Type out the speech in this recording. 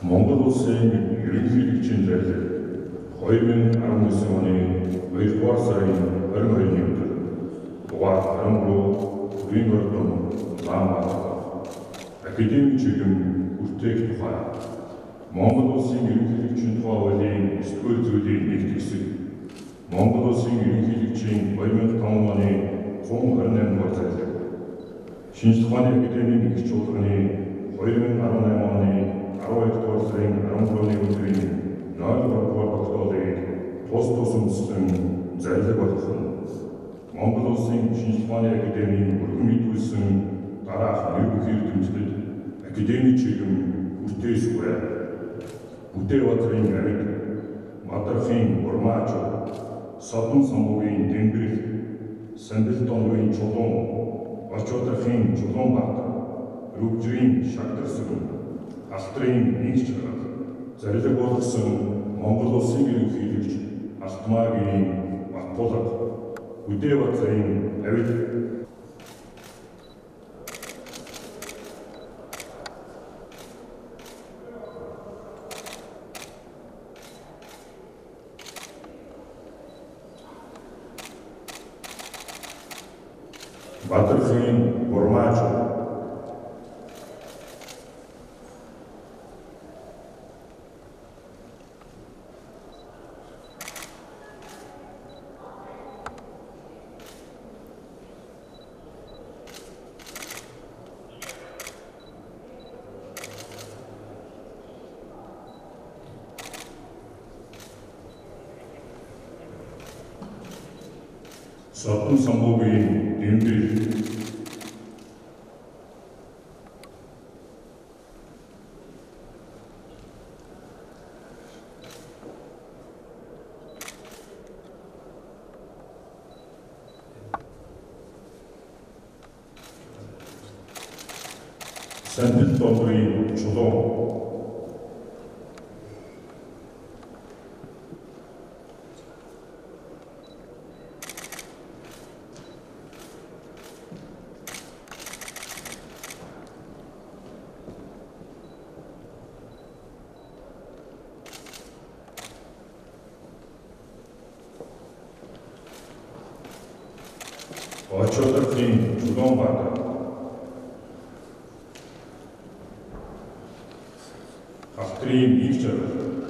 Монгол улсын ерөнхийлөгчийн захирал 2019 оны 2-р сарын 22-ны өдөр дугаар 13 Төрийн ордон Улаанбаатар академик чиглэм хүртээх тухай Монгол улсын ерөнхийлөгчийн тухай хуулийн 9-р зүйлийн нэгт хэсэг Монгол улсын ерөнхийлөгчийн 2005 оны 128-р захирал шинжлэх ухааны академийн их чуулганы 2018 оны 12-р сарын 13-ны өдрийн 0-р тогтоолыг тус тусамжлан зарлиг болгох нь Монгол улсын шинжлэх ухааны академийн бүрэн мэдүүлсэн дараах нэр бүхий эрдэмтэд академик чиглэм хүртээсгүй Бүтээгбаатарын авид, Мадарахын Урмаач, Содон самбуугийн Дэмбэрэл, Сандалтонгийн Чулуун, Орчуудрахын Чулуунбаатар, Рөвжирийн Шагдарсаг, Алтрын Нэгж чаргал, зарлиг болгосон Монгол улсын ерөнхийлөгч Алтмаагийн Батбулга, Бүтээгбаатарын авид, Мадарахын Урмаач, Содон самбуугийн Дэмбэрэл, Сандалтонгийн Чулуун, Орчуудрахын Чулуунбаатар, Алтрын Нэгж чаргал,